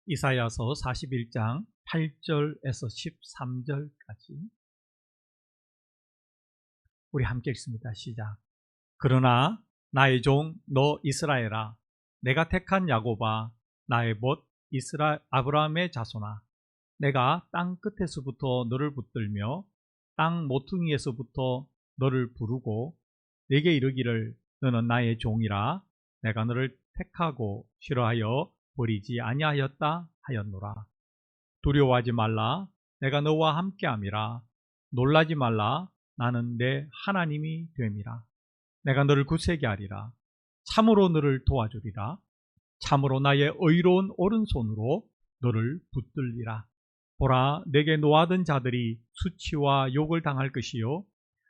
이사야서 41장 8절에서 13절까지 우리 함께 읽습니다. 시작. 그러나 나의 종 너 이스라엘아, 내가 택한 야곱아, 나의 봇 아브라함의 자손아, 내가 땅 끝에서부터 너를 붙들며 땅 모퉁이에서부터 너를 부르고 내게 이르기를 너는 나의 종이라. 내가 너를 택하고 싫어하여 버리지 아니하였다 하였노라. 두려워하지 말라. 내가 너와 함께함이라. 놀라지 말라. 나는 내 하나님이 됨이라. 내가 너를 굳세게 하리라. 참으로 너를 도와주리라. 참으로 나의 의로운 오른손으로 너를 붙들리라. 보라, 내게 노하던 자들이 수치와 욕을 당할 것이요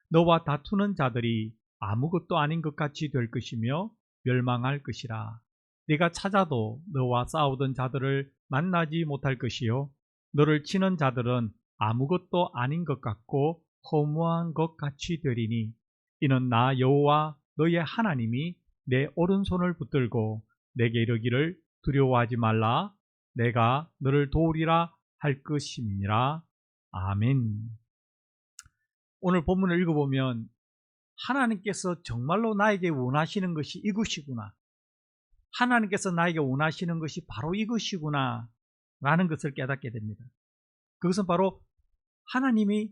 너와 다투는 자들이 아무것도 아닌 것 같이 될 것이며 멸망할 것이라. 네가 찾아도 너와 싸우던 자들을 만나지 못할 것이요 너를 치는 자들은 아무것도 아닌 것 같고 허무한 것 같이 되리니 이는 나 여호와 너의 하나님이 내 오른손을 붙들고 내게 이르기를 두려워하지 말라. 내가 너를 도우리라 할 것임이니라. 아멘. 오늘 본문을 읽어보면 하나님께서 정말로 나에게 원하시는 것이 이것이구나, 하나님께서 나에게 원하시는 것이 바로 이것이구나 라는 것을 깨닫게 됩니다. 그것은 바로 하나님이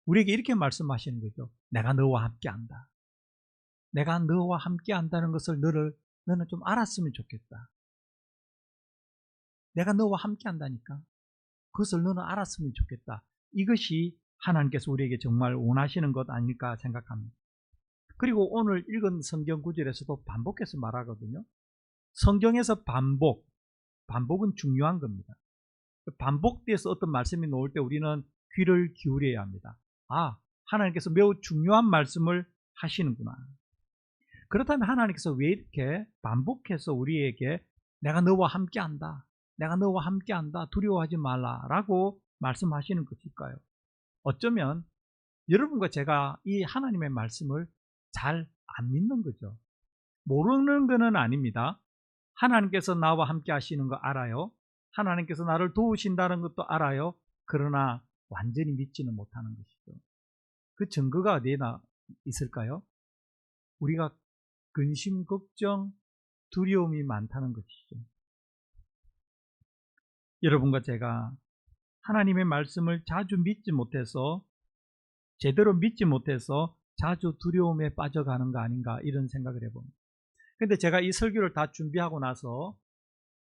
우리에게 이렇게 말씀하시는 거죠. 내가 너와 함께한다. 내가 너와 함께한다는 것을 너는 좀 알았으면 좋겠다. 내가 너와 함께한다니까. 그것을 너는 알았으면 좋겠다. 이것이 하나님께서 우리에게 정말 원하시는 것 아닐까 생각합니다. 그리고 오늘 읽은 성경 구절에서도 반복해서 말하거든요. 성경에서 반복은 중요한 겁니다. 반복돼서 어떤 말씀이 나올 때 우리는 귀를 기울여야 합니다. 아, 하나님께서 매우 중요한 말씀을 하시는구나. 그렇다면 하나님께서 왜 이렇게 반복해서 우리에게 내가 너와 함께한다, 내가 너와 함께한다, 두려워하지 말라라고 말씀하시는 것일까요? 어쩌면 여러분과 제가 이 하나님의 말씀을 잘 안 믿는 거죠. 모르는 것은 아닙니다. 하나님께서 나와 함께 하시는 거 알아요. 하나님께서 나를 도우신다는 것도 알아요. 그러나 완전히 믿지는 못하는 것이죠. 그 증거가 어디에 있을까요? 우리가 근심, 걱정, 두려움이 많다는 것이죠. 여러분과 제가 하나님의 말씀을 자주 믿지 못해서, 제대로 믿지 못해서 자주 두려움에 빠져가는 거 아닌가, 이런 생각을 해봅니다. 근데 제가 이 설교를 다 준비하고 나서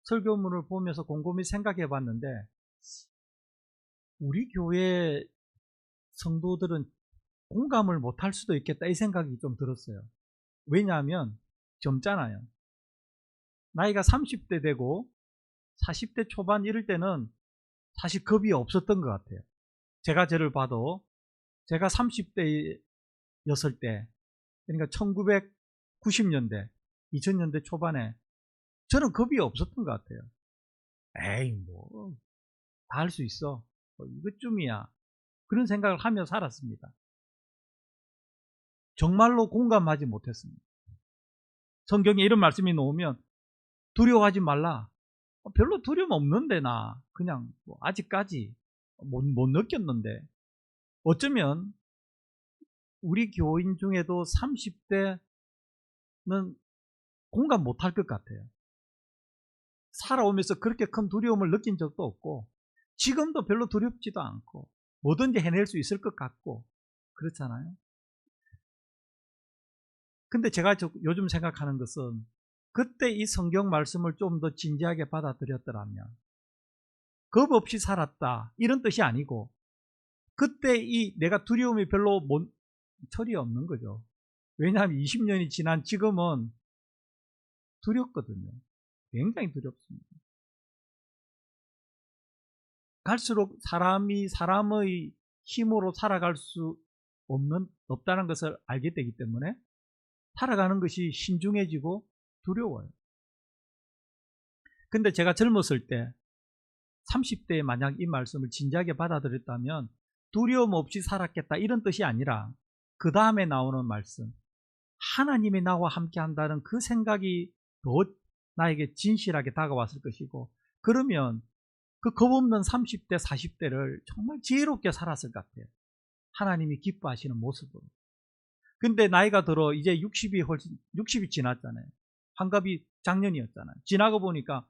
설교문을 보면서 곰곰이 생각해 봤는데 우리 교회 성도들은 공감을 못할 수도 있겠다, 이 생각이 좀 들었어요. 왜냐하면 젊잖아요. 나이가 30대 되고 40대 초반 이럴 때는 사실 겁이 없었던 것 같아요. 제가 저를 봐도 제가 30대였을 때, 그러니까 1990년대 2000년대 초반에 저는 겁이 없었던 것 같아요. 에이, 뭐 다 할 수 있어, 뭐 이것쯤이야, 그런 생각을 하며 살았습니다. 정말로 공감하지 못했습니다. 성경에 이런 말씀이 나오면 두려워하지 말라. 별로 두려움 없는데, 나 그냥 뭐 아직까지 못 느꼈는데, 어쩌면 우리 교인 중에도 30대는 공감 못할 것 같아요. 살아오면서 그렇게 큰 두려움을 느낀 적도 없고 지금도 별로 두렵지도 않고 뭐든지 해낼 수 있을 것 같고 그렇잖아요. 근데 제가 요즘 생각하는 것은 그때 이 성경 말씀을 좀 더 진지하게 받아들였더라면, 겁 없이 살았다 이런 뜻이 아니고 그때 내가 두려움이 별로 철이 없는 거죠. 왜냐하면 20년이 지난 지금은 두렵거든요. 굉장히 두렵습니다. 갈수록 사람의 힘으로 살아갈 수 없다는 것을 알게 되기 때문에 살아가는 것이 신중해지고 두려워요. 근데 제가 젊었을 때 30대에 만약 이 말씀을 진지하게 받아들였다면 두려움 없이 살았겠다 이런 뜻이 아니라 그 다음에 나오는 말씀, 하나님이 나와 함께 한다는 그 생각이 더 나에게 진실하게 다가왔을 것이고, 그러면 그 겁없는 30대, 40대를 정말 지혜롭게 살았을 것 같아요. 하나님이 기뻐하시는 모습으로. 근데 나이가 들어 이제 60이 지났잖아요. 환갑이 작년이었잖아요. 지나고 보니까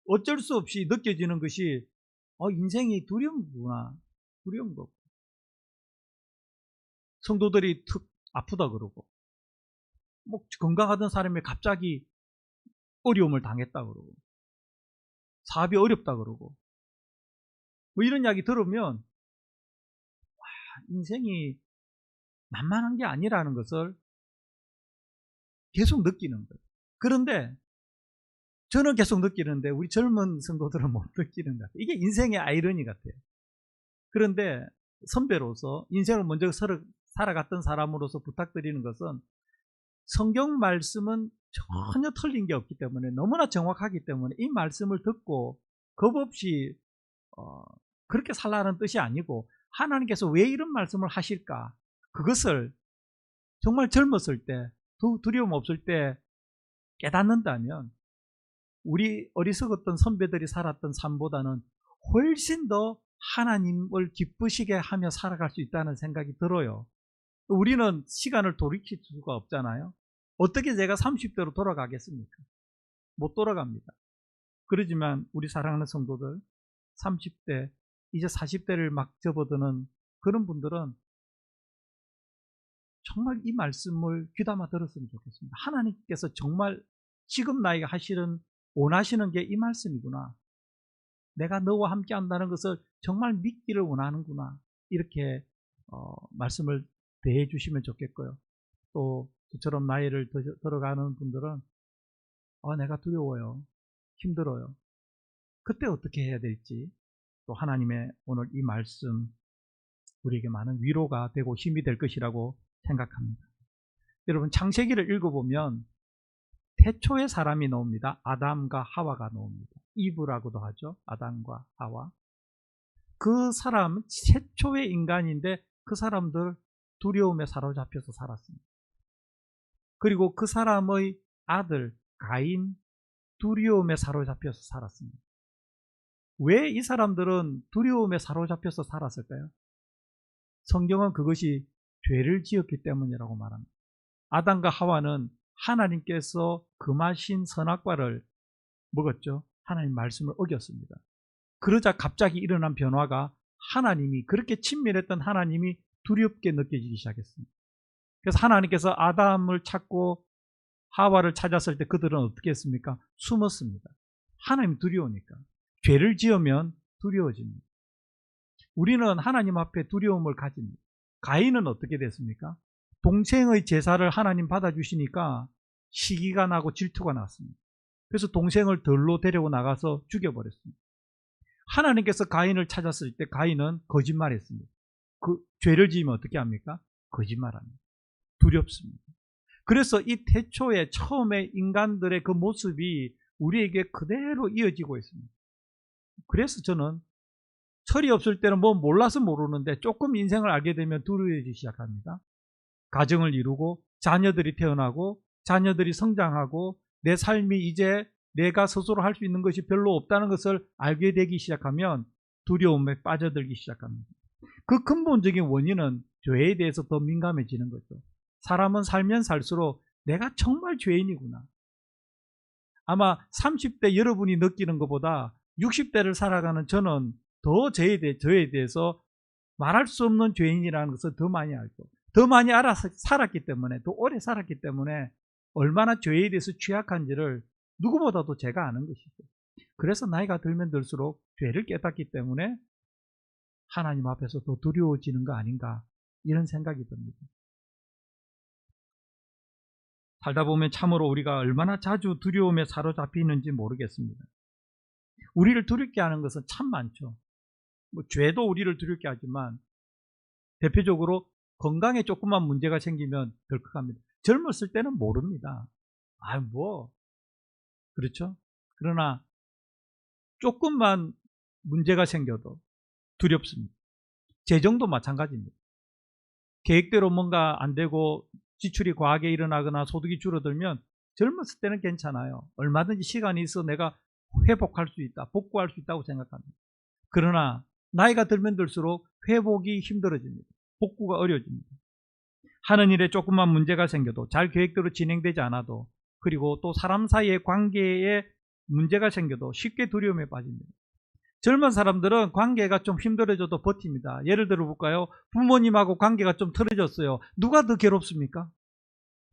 어쩔 수 없이 느껴지는 것이 인생이 두려운 거구나. 두려운 거. 성도들이 툭 아프다 그러고, 뭐 건강하던 사람이 갑자기 어려움을 당했다 그러고, 사업이 어렵다 그러고, 뭐 이런 이야기 들으면 인생이 만만한 게 아니라는 것을 계속 느끼는 거예요. 그런데 저는 계속 느끼는데 우리 젊은 성도들은 못 느끼는 것 같아요. 이게 인생의 아이러니 같아요. 그런데 선배로서 인생을 먼저 살아갔던 사람으로서 부탁드리는 것은, 성경 말씀은 전혀 틀린 게 없기 때문에, 너무나 정확하기 때문에 이 말씀을 듣고 겁 없이 그렇게 살라는 뜻이 아니고, 하나님께서 왜 이런 말씀을 하실까, 그것을 정말 젊었을 때, 두려움 없을 때 깨닫는다면 우리 어리석었던 선배들이 살았던 삶보다는 훨씬 더 하나님을 기쁘시게 하며 살아갈 수 있다는 생각이 들어요. 우리는 시간을 돌이킬 수가 없잖아요. 어떻게 제가 30대로 돌아가겠습니까? 못 돌아갑니다. 그러지만 우리 사랑하는 성도들, 30대, 이제 40대를 막 접어드는 그런 분들은 정말 이 말씀을 귀담아 들었으면 좋겠습니다. 하나님께서 정말 지금 나에게 원하시는 게 이 말씀이구나. 내가 너와 함께 한다는 것을 정말 믿기를 원하는구나. 이렇게 말씀을 대해 주시면 좋겠고요. 또 저처럼 나이를 들어가는 분들은 내가 두려워요. 힘들어요. 그때 어떻게 해야 될지, 또 하나님의 오늘 이 말씀 우리에게 많은 위로가 되고 힘이 될 것이라고 생각합니다. 여러분, 창세기를 읽어보면 태초에 사람이 나옵니다. 아담과 하와가 나옵니다. 이브라고도 하죠. 아담과 하와. 그 사람은 최초의 인간인데 그 사람들 두려움에 사로잡혀서 살았습니다. 그리고 그 사람의 아들 가인, 두려움에 사로잡혀서 살았습니다. 왜 이 사람들은 두려움에 사로잡혀서 살았을까요? 성경은 그것이 죄를 지었기 때문이라고 말합니다. 아담과 하와는 하나님께서 금하신 선악과를 먹었죠. 하나님 말씀을 어겼습니다. 그러자 갑자기 일어난 변화가, 하나님이, 그렇게 친밀했던 하나님이 두렵게 느껴지기 시작했습니다. 그래서 하나님께서 아담을 찾고 하와를 찾았을 때 그들은 어떻게 했습니까? 숨었습니다. 하나님 두려우니까. 죄를 지으면 두려워집니다. 우리는 하나님 앞에 두려움을 가집니다. 가인은 어떻게 됐습니까? 동생의 제사를 하나님 받아주시니까 시기가 나고 질투가 났습니다. 그래서 동생을 들로 데리고 나가서 죽여버렸습니다. 하나님께서 가인을 찾았을 때 가인은 거짓말했습니다. 그 죄를 지으면 어떻게 합니까? 거짓말합니다. 두렵습니다. 그래서 이 태초에 처음에 인간들의 그 모습이 우리에게 그대로 이어지고 있습니다. 그래서 저는 철이 없을 때는 뭐 몰라서 모르는데 조금 인생을 알게 되면 두려워지기 시작합니다. 가정을 이루고 자녀들이 태어나고 자녀들이 성장하고 내 삶이 이제 내가 스스로 할 수 있는 것이 별로 없다는 것을 알게 되기 시작하면 두려움에 빠져들기 시작합니다. 그 근본적인 원인은 죄에 대해서 더 민감해지는 거죠. 사람은 살면 살수록 내가 정말 죄인이구나. 아마 30대 여러분이 느끼는 것보다 60대를 살아가는 저는 더 저에 대해서 말할 수 없는 죄인이라는 것을 더 많이 알고, 더 많이 살았기 때문에, 더 오래 살았기 때문에 얼마나 죄에 대해서 취약한지를 누구보다도 제가 아는 것이죠. 그래서 나이가 들면 들수록 죄를 깨닫기 때문에 하나님 앞에서 더 두려워지는 거 아닌가, 이런 생각이 듭니다. 살다 보면 참으로 우리가 얼마나 자주 두려움에 사로잡히는지 모르겠습니다. 우리를 두렵게 하는 것은 참 많죠. 죄도 우리를 두렵게 하지만 대표적으로 건강에 조금만 문제가 생기면 덜컥합니다. 젊었을 때는 모릅니다. 그렇죠? 그러나 조금만 문제가 생겨도 두렵습니다. 재정도 마찬가지입니다. 계획대로 뭔가 안 되고 지출이 과하게 일어나거나 소득이 줄어들면 젊었을 때는 괜찮아요. 얼마든지 시간이 있어 내가 회복할 수 있다, 복구할 수 있다고 생각합니다. 그러나 나이가 들면 들수록 회복이 힘들어집니다. 복구가 어려워집니다. 하는 일에 조금만 문제가 생겨도 잘 계획대로 진행되지 않아도 그리고 또 사람 사이의 관계에 문제가 생겨도 쉽게 두려움에 빠집니다. 젊은 사람들은 관계가 좀 힘들어져도 버팁니다. 예를 들어 볼까요? 부모님하고 관계가 좀 틀어졌어요. 누가 더 괴롭습니까?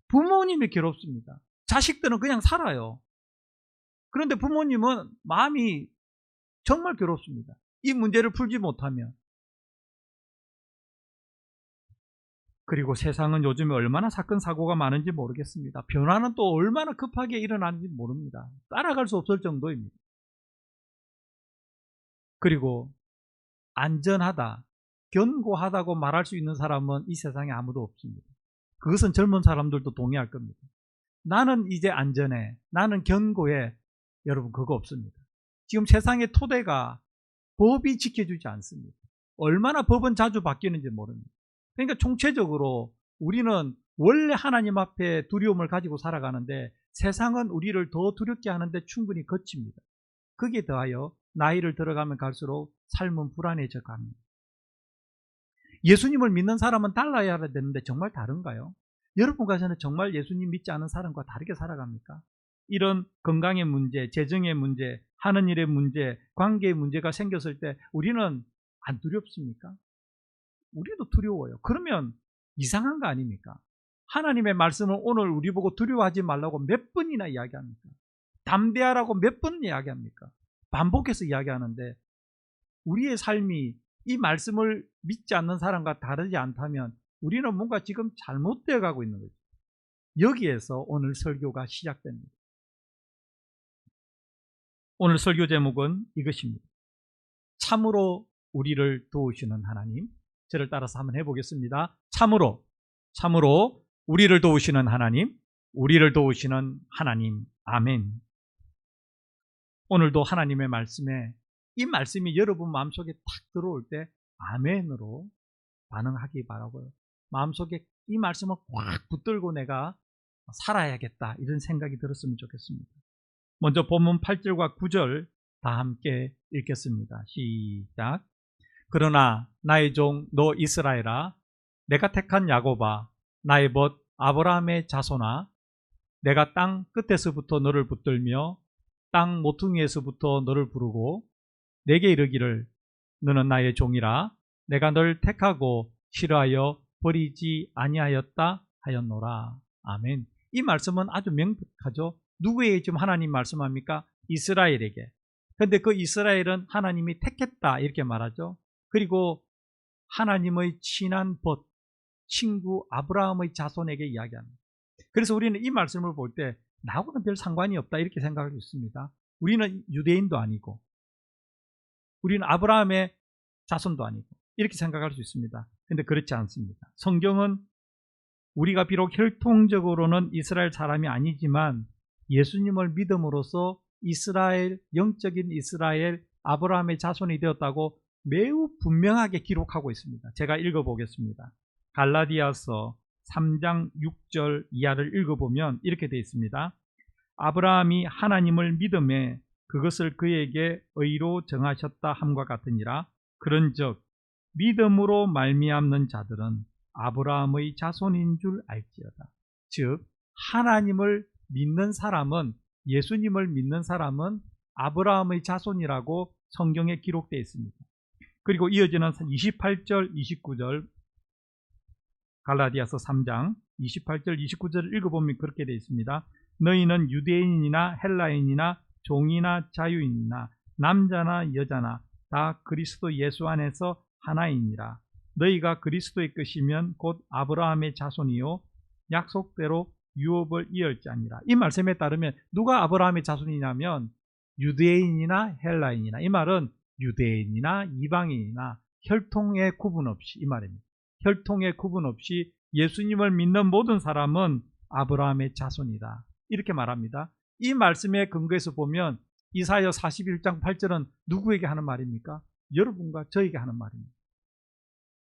부모님이 괴롭습니다. 자식들은 그냥 살아요. 그런데 부모님은 마음이 정말 괴롭습니다. 이 문제를 풀지 못하면. 그리고 세상은 요즘에 얼마나 사건 사고가 많은지 모르겠습니다. 변화는 또 얼마나 급하게 일어나는지 모릅니다. 따라갈 수 없을 정도입니다. 그리고 안전하다, 견고하다고 말할 수 있는 사람은 이 세상에 아무도 없습니다. 그것은 젊은 사람들도 동의할 겁니다. 나는 이제 안전해, 나는 견고해. 여러분, 그거 없습니다. 지금 세상의 토대가 법이 지켜주지 않습니다. 얼마나 법은 자주 바뀌는지 모릅니다. 그러니까 총체적으로 우리는 원래 하나님 앞에 두려움을 가지고 살아가는데 세상은 우리를 더 두렵게 하는데 충분히 거칩니다. 거기에 더하여 나이를 들어가면 갈수록 삶은 불안해져 갑니다. 예수님을 믿는 사람은 달라야 되는데 정말 다른가요? 여러분과 저는 정말 예수님 믿지 않은 사람과 다르게 살아갑니까? 이런 건강의 문제, 재정의 문제, 하는 일의 문제, 관계의 문제가 생겼을 때 우리는 안 두렵습니까? 우리도 두려워요. 그러면 이상한 거 아닙니까? 하나님의 말씀을 오늘 우리 보고 두려워하지 말라고 몇 번이나 이야기합니까? 담대하라고 몇 번 이야기합니까? 반복해서 이야기하는데 우리의 삶이 이 말씀을 믿지 않는 사람과 다르지 않다면 우리는 뭔가 지금 잘못되어 가고 있는 거죠. 여기에서 오늘 설교가 시작됩니다. 오늘 설교 제목은 이것입니다. 참으로 우리를 도우시는 하나님. 저를 따라서 한번 해보겠습니다. 참으로 우리를 도우시는 하나님, 우리를 도우시는 하나님. 아멘. 오늘도 하나님의 말씀에 이 말씀이 여러분 마음속에 탁 들어올 때 아멘으로 반응하기 바라고요. 마음속에 이 말씀을 꽉 붙들고 내가 살아야겠다 이런 생각이 들었으면 좋겠습니다. 먼저 본문 8절과 9절 다 함께 읽겠습니다. 시작. 그러나 나의 종 너 이스라엘아, 내가 택한 야곱아, 나의 벗 아브라함의 자손아, 내가 땅 끝에서부터 너를 붙들며 땅 모퉁이에서부터 너를 부르고 내게 이르기를 너는 나의 종이라, 내가 널 택하고 싫어하여 버리지 아니하였다 하였노라. 아멘. 이 말씀은 아주 명백하죠. 누구에게 지금 하나님 말씀합니까? 이스라엘에게. 그런데 그 이스라엘은 하나님이 택했다 이렇게 말하죠. 그리고 하나님의 친한 벗, 친구 아브라함의 자손에게 이야기합니다. 그래서 우리는 이 말씀을 볼 때 나하고는 별 상관이 없다 이렇게 생각하고 있습니다. 우리는 유대인도 아니고 우리는 아브라함의 자손도 아니고 이렇게 생각할 수 있습니다. 그런데 그렇지 않습니다. 성경은 우리가 비록 혈통적으로는 이스라엘 사람이 아니지만 예수님을 믿음으로써 이스라엘, 영적인 이스라엘, 아브라함의 자손이 되었다고 매우 분명하게 기록하고 있습니다. 제가 읽어보겠습니다. 갈라디아서 3장 6절 이하를 읽어보면 이렇게 되어 있습니다. 아브라함이 하나님을 믿음에 그것을 그에게 의로 정하셨다 함과 같으니라. 그런즉 믿음으로 말미암는 자들은 아브라함의 자손인 줄 알지어다. 즉 하나님을 믿는 사람은, 예수님을 믿는 사람은 아브라함의 자손이라고 성경에 기록되어 있습니다. 그리고 이어지는 28절, 29절 갈라디아서 3장 28절, 29절을 읽어보면 그렇게 되어 있습니다. 너희는 유대인이나 헬라인이나 종이나 자유인이나 남자나 여자나 다 그리스도 예수 안에서 하나이니라. 너희가 그리스도의 것이면 곧 아브라함의 자손이요 약속대로 유업을 이을 자니라. 이 말씀에 따르면 누가 아브라함의 자손이냐면 유대인이나 헬라인이나, 이 말은 유대인이나 이방인이나 혈통의 구분 없이, 이 말입니다. 혈통의 구분 없이 예수님을 믿는 모든 사람은 아브라함의 자손이다 이렇게 말합니다. 이 말씀에 근거해서 보면 이사야 41장 8절은 누구에게 하는 말입니까? 여러분과 저에게 하는 말입니다.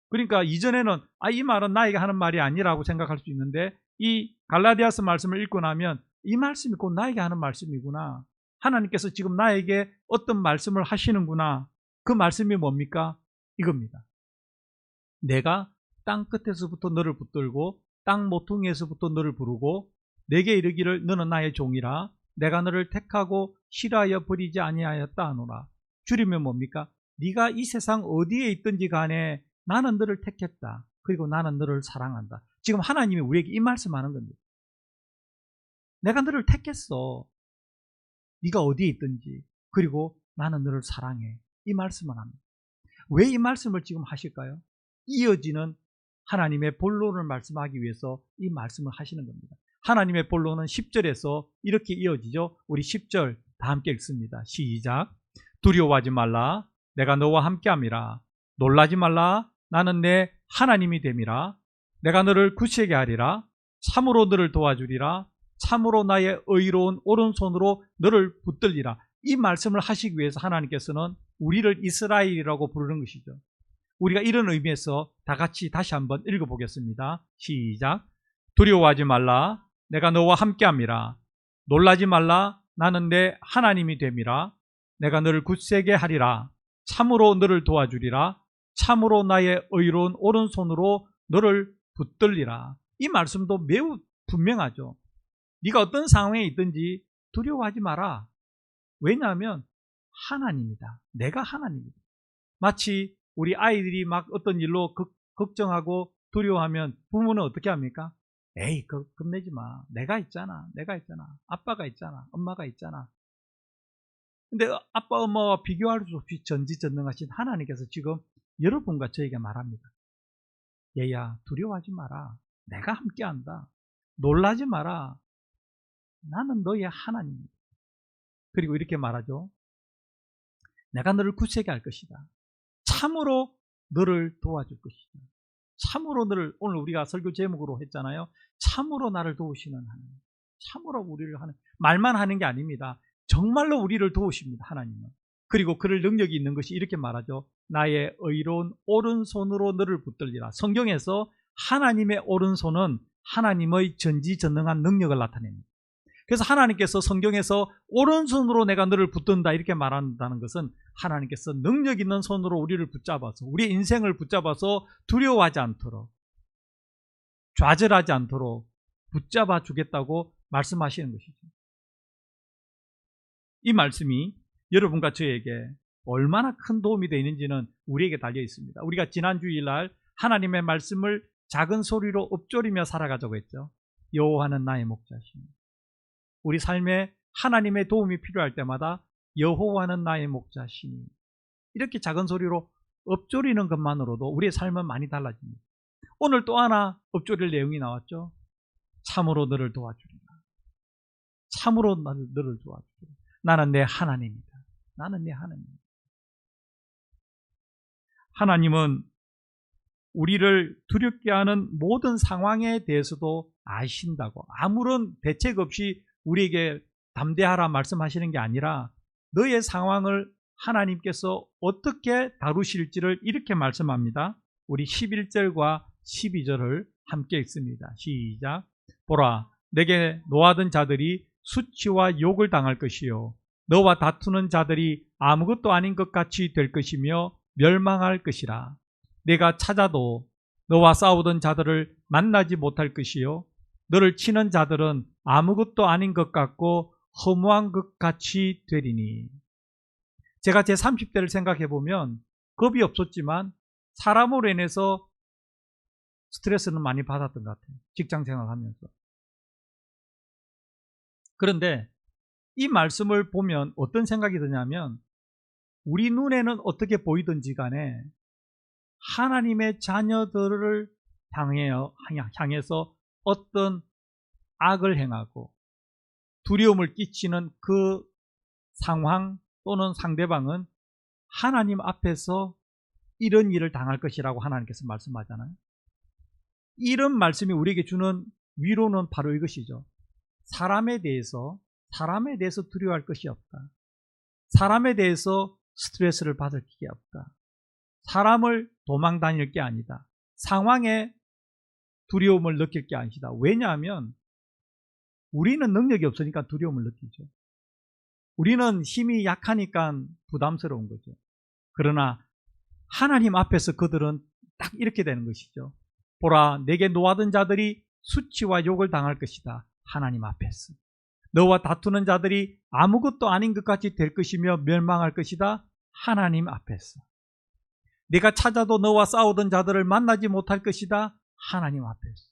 그러니까 이전에는 이 말은 나에게 하는 말이 아니라고 생각할 수 있는데 이 갈라디아서 말씀을 읽고 나면 이 말씀이 곧 나에게 하는 말씀이구나. 하나님께서 지금 나에게 어떤 말씀을 하시는구나. 그 말씀이 뭡니까? 이겁니다. 내가 땅 끝에서부터 너를 붙들고 땅 모퉁이에서부터 너를 부르고 내게 이르기를 너는 나의 종이라 내가 너를 택하고 싫어하여 버리지 아니하였다 하노라. 줄이면 뭡니까? 네가 이 세상 어디에 있든지 간에 나는 너를 택했다. 그리고 나는 너를 사랑한다. 지금 하나님이 우리에게 이 말씀하는 겁니다. 내가 너를 택했어. 네가 어디에 있든지. 그리고 나는 너를 사랑해. 이 말씀을 합니다. 왜 이 말씀을 지금 하실까요? 이어지는 하나님의 본론을 말씀하기 위해서 이 말씀을 하시는 겁니다. 하나님의 본론은 10절에서 이렇게 이어지죠. 우리 10절 다 함께 읽습니다. 시작. 두려워하지 말라. 내가 너와 함께함이라. 놀라지 말라. 나는 내 하나님이 됨이라. 내가 너를 굳세게 하리라. 참으로 너를 도와주리라. 참으로 나의 의로운 오른손으로 너를 붙들리라. 이 말씀을 하시기 위해서 하나님께서는 우리를 이스라엘이라고 부르는 것이죠. 우리가 이런 의미에서 다 같이 다시 한번 읽어보겠습니다. 시작. 두려워하지 말라. 내가 너와 함께함이라. 놀라지 말라. 나는 내 하나님이 됨이라. 내가 너를 굳세게 하리라. 참으로 너를 도와주리라. 참으로 나의 의로운 오른손으로 너를 붙들리라. 이 말씀도 매우 분명하죠. 네가 어떤 상황에 있든지 두려워하지 마라. 왜냐하면 하나님이다. 내가 하나님이다. 마치 우리 아이들이 막 어떤 일로 걱정하고 두려워하면 부모는 어떻게 합니까? 에이, 겁내지 마. 내가 있잖아. 내가 있잖아. 아빠가 있잖아. 엄마가 있잖아. 근데 아빠, 엄마와 비교할 수 없이 전지전능하신 하나님께서 지금 여러분과 저에게 말합니다. 얘야, 두려워하지 마라. 내가 함께한다. 놀라지 마라. 나는 너의 하나님이다. 그리고 이렇게 말하죠. 내가 너를 굳세게 할 것이다. 참으로 너를 도와줄 것이다. 참으로 너를, 오늘 우리가 설교 제목으로 했잖아요. 참으로 나를 도우시는 하나님. 참으로 우리를 하는, 말만 하는 게 아닙니다. 정말로 우리를 도우십니다. 하나님은. 그리고 그럴 능력이 있는 것이 이렇게 말하죠. 나의 의로운 오른손으로 너를 붙들리라. 성경에서 하나님의 오른손은 하나님의 전지전능한 능력을 나타냅니다. 그래서 하나님께서 성경에서 오른손으로 내가 너를 붙든다 이렇게 말한다는 것은 하나님께서 능력 있는 손으로 우리를 붙잡아서 우리의 인생을 붙잡아서 두려워하지 않도록 좌절하지 않도록 붙잡아 주겠다고 말씀하시는 것이죠. 이 말씀이 여러분과 저에게 얼마나 큰 도움이 되어 있는지는 우리에게 달려 있습니다. 우리가 지난 주일날 하나님의 말씀을 작은 소리로 읊조리며 살아가자고 했죠. 여호와는 나의 목자시니. 우리 삶에 하나님의 도움이 필요할 때마다 여호와는 나의 목자시니 이렇게 작은 소리로 읊조리는 것만으로도 우리의 삶은 많이 달라집니다. 오늘 또 하나 읊조릴 내용이 나왔죠. 참으로 너를 도와주리라. 참으로 너를 도와주리라. 나는 내 하나님이다. 나는 내 하나님이다. 하나님은 우리를 두렵게 하는 모든 상황에 대해서도 아신다고 아무런 대책 없이 우리에게 담대하라 말씀하시는 게 아니라 너의 상황을 하나님께서 어떻게 다루실지를 이렇게 말씀합니다. 우리 11절과 12절을 함께 읽습니다. 시작. 보라, 내게 노하던 자들이 수치와 욕을 당할 것이요 너와 다투는 자들이 아무것도 아닌 것 같이 될 것이며 멸망할 것이라. 내가 찾아도 너와 싸우던 자들을 만나지 못할 것이요 너를 치는 자들은 아무것도 아닌 것 같고 허무한 것 같이 되리니. 제가 제 30대를 생각해 보면 겁이 없었지만 사람으로 인해서 스트레스는 많이 받았던 것 같아요. 직장 생활하면서. 그런데 이 말씀을 보면 어떤 생각이 드냐면 우리 눈에는 어떻게 보이든지 간에 하나님의 자녀들을 향해서 어떤 악을 행하고 두려움을 끼치는 그 상황 또는 상대방은 하나님 앞에서 이런 일을 당할 것이라고 하나님께서 말씀하잖아요. 이런 말씀이 우리에게 주는 위로는 바로 이것이죠. 사람에 대해서 두려워할 것이 없다. 사람에 대해서 스트레스를 받을 게 없다. 사람을 도망 다닐 게 아니다. 상황에 두려움을 느낄 게 아니다. 왜냐하면 우리는 능력이 없으니까 두려움을 느끼죠. 우리는 힘이 약하니까 부담스러운 거죠. 그러나 하나님 앞에서 그들은 딱 이렇게 되는 것이죠. 보라, 내게 노하던 자들이 수치와 욕을 당할 것이다. 하나님 앞에서. 너와 다투는 자들이 아무것도 아닌 것 같이 될 것이며 멸망할 것이다. 하나님 앞에서. 네가 찾아도 너와 싸우던 자들을 만나지 못할 것이다. 하나님 앞에서.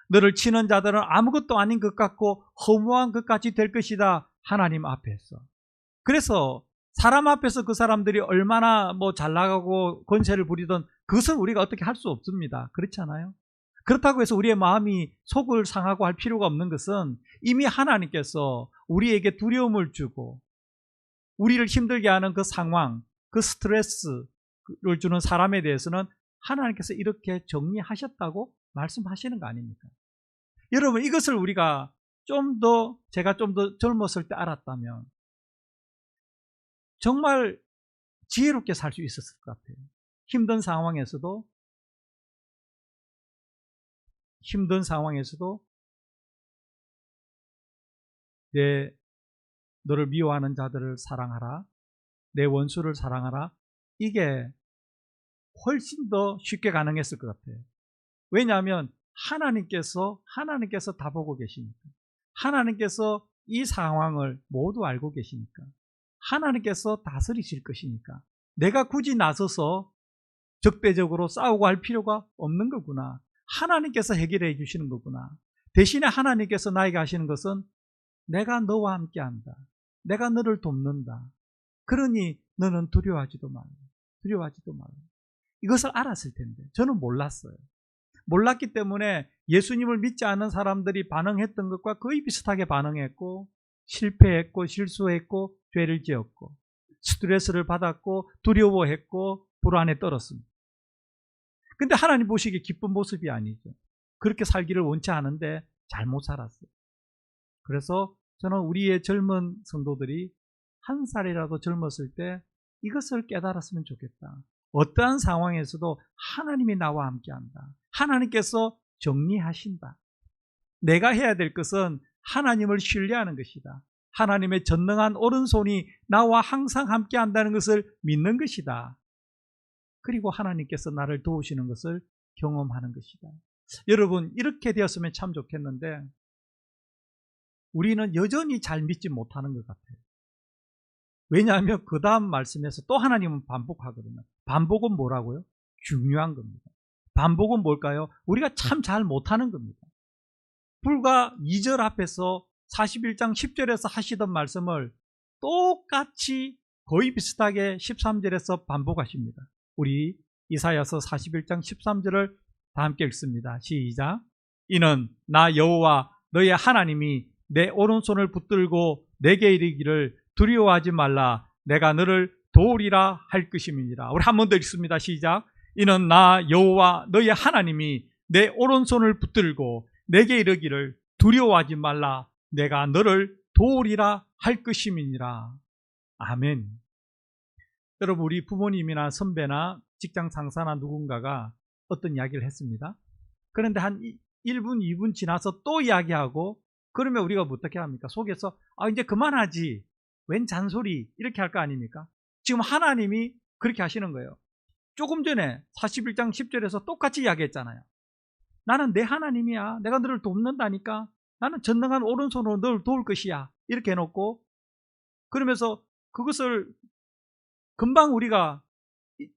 너를 치는 자들은 아무것도 아닌 것 같고 허무한 것 같이 될 것이다. 하나님 앞에서. 그래서 사람 앞에서 그 사람들이 얼마나 잘 나가고 권세를 부리던 그것은 우리가 어떻게 할 수 없습니다. 그렇잖아요. 그렇다고 해서 우리의 마음이 속을 상하고 할 필요가 없는 것은 이미 하나님께서 우리에게 두려움을 주고 우리를 힘들게 하는 그 상황, 그 스트레스를 주는 사람에 대해서는 하나님께서 이렇게 정리하셨다고 말씀하시는 거 아닙니까? 여러분, 이것을 우리가 제가 좀 더 젊었을 때 알았다면 정말 지혜롭게 살 수 있었을 것 같아요. 힘든 상황에서도 너를 미워하는 자들을 사랑하라. 내 원수를 사랑하라. 이게 훨씬 더 쉽게 가능했을 것 같아요. 왜냐하면 하나님께서 다 보고 계시니까. 하나님께서 이 상황을 모두 알고 계시니까. 하나님께서 다스리실 것이니까. 내가 굳이 나서서 적대적으로 싸우고 할 필요가 없는 거구나. 하나님께서 해결해 주시는 거구나. 대신에 하나님께서 나에게 하시는 것은 내가 너와 함께한다. 내가 너를 돕는다. 그러니 너는 두려워하지도 말라. 이것을 알았을 텐데 저는 몰랐어요. 몰랐기 때문에 예수님을 믿지 않는 사람들이 반응했던 것과 거의 비슷하게 반응했고 실패했고 실수했고 죄를 지었고 스트레스를 받았고 두려워했고 불안에 떨었습니다. 근데 하나님 보시기에 기쁜 모습이 아니죠. 그렇게 살기를 원치 않은데 잘못 살았어요. 그래서 저는 우리의 젊은 성도들이 한 살이라도 젊었을 때 이것을 깨달았으면 좋겠다. 어떠한 상황에서도 하나님이 나와 함께한다. 하나님께서 정리하신다. 내가 해야 될 것은 하나님을 신뢰하는 것이다. 하나님의 전능한 오른손이 나와 항상 함께한다는 것을 믿는 것이다. 그리고 하나님께서 나를 도우시는 것을 경험하는 것이다. 여러분, 이렇게 되었으면 참 좋겠는데 우리는 여전히 잘 믿지 못하는 것 같아요. 왜냐하면 그 다음 말씀에서 또 하나님은 반복하거든요. 반복은 뭐라고요? 중요한 겁니다. 반복은 뭘까요? 우리가 참 잘 못하는 겁니다. 불과 2절 앞에서 41장 10절에서 하시던 말씀을 똑같이 거의 비슷하게 13절에서 반복하십니다. 우리 이사야서 41장 13절을 다 함께 읽습니다. 시작. 이는 나 여호와 너의 하나님이 내 오른손을 붙들고 내게 이르기를 두려워하지 말라. 내가 너를 도우리라 할 것임이니라. 우리 한 번 더 읽습니다. 시작. 이는 나 여호와 너의 하나님이 내 오른손을 붙들고 내게 이르기를 두려워하지 말라. 내가 너를 도우리라 할 것임이니라. 아멘. 여러분, 우리 부모님이나 선배나 직장 상사나 누군가가 어떤 이야기를 했습니다. 그런데 한 1분, 2분 지나서 또 이야기하고 그러면 우리가 어떻게 합니까? 속에서 이제 그만하지. 웬 잔소리 이렇게 할 거 아닙니까? 지금 하나님이 그렇게 하시는 거예요. 조금 전에 41장 10절에서 똑같이 이야기했잖아요. 나는 내 하나님이야. 내가 너를 돕는다니까. 나는 전능한 오른손으로 너를 도울 것이야. 이렇게 해놓고 그러면서 그것을 금방 우리가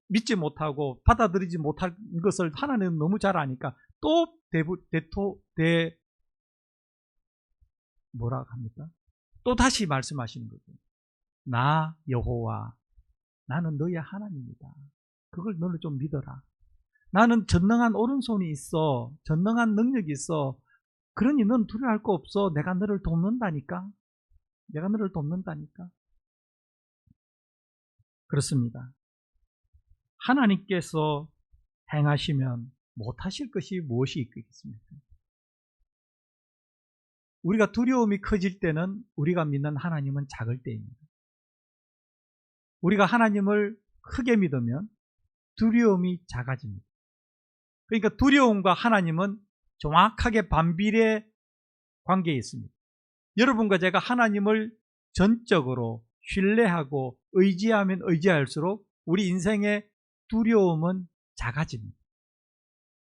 믿지 못하고 받아들이지 못할 것을 하나님은 너무 잘 아니까 또 뭐라 합니까? 또 다시 말씀하시는 거죠. 나 여호와 나는 너의 하나님이다. 그걸 너는 좀 믿어라. 나는 전능한 오른손이 있어. 전능한 능력이 있어. 그러니 넌 두려워할 거 없어. 내가 너를 돕는다니까. 그렇습니다. 하나님께서 행하시면 못하실 것이 무엇이 있겠습니까? 우리가 두려움이 커질 때는 우리가 믿는 하나님은 작을 때입니다. 우리가 하나님을 크게 믿으면 두려움이 작아집니다. 그러니까 두려움과 하나님은 정확하게 반비례 관계에 있습니다. 여러분과 제가 하나님을 전적으로 신뢰하고 의지하면 의지할수록 우리 인생의 두려움은 작아집니다.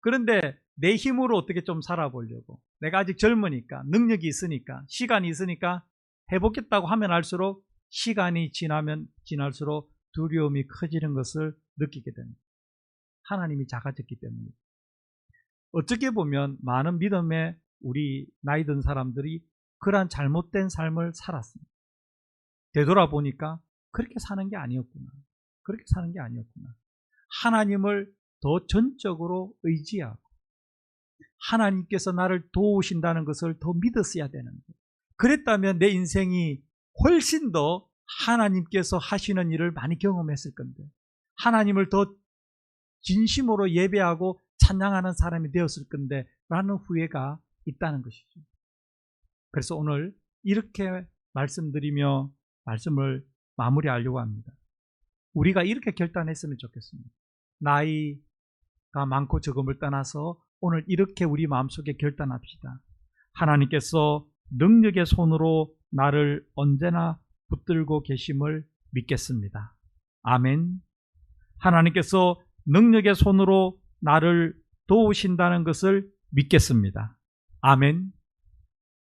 그런데 내 힘으로 어떻게 좀 살아보려고, 내가 아직 젊으니까, 능력이 있으니까, 시간이 있으니까 해보겠다고 하면 할수록 시간이 지나면 지날수록 두려움이 커지는 것을 느끼게 됩니다. 하나님이 작아졌기 때문입니다. 어떻게 보면 많은 믿음의 우리 나이 든 사람들이 그러한 잘못된 삶을 살았습니다. 되돌아보니까 그렇게 사는 게 아니었구나. 그렇게 사는 게 아니었구나. 하나님을 더 전적으로 의지하고 하나님께서 나를 도우신다는 것을 더 믿었어야 되는데, 그랬다면 내 인생이 훨씬 더 하나님께서 하시는 일을 많이 경험했을 건데, 하나님을 더 진심으로 예배하고 찬양하는 사람이 되었을 건데 라는 후회가 있다는 것이죠. 그래서 오늘 이렇게 말씀드리며 말씀을 마무리하려고 합니다. 우리가 이렇게 결단했으면 좋겠습니다. 나이가 많고 적음을 떠나서 오늘 이렇게 우리 마음속에 결단합시다. 하나님께서 능력의 손으로 나를 언제나 붙들고 계심을 믿겠습니다. 아멘. 하나님께서 능력의 손으로 나를 도우신다는 것을 믿겠습니다. 아멘.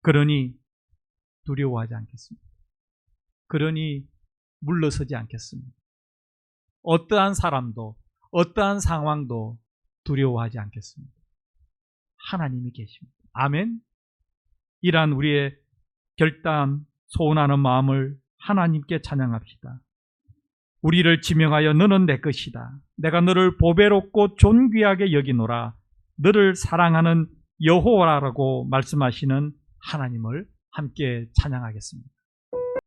그러니 두려워하지 않겠습니다. 그러니 물러서지 않겠습니다. 어떠한 사람도 어떠한 상황도 두려워하지 않겠습니다. 하나님이 계십니다. 아멘. 이러한 우리의 결단, 소원하는 마음을 하나님께 찬양합시다. 우리를 지명하여 너는 내 것이다. 내가 너를 보배롭고 존귀하게 여기노라. 너를 사랑하는 여호와라고 말씀하시는 하나님을 함께 찬양하겠습니다.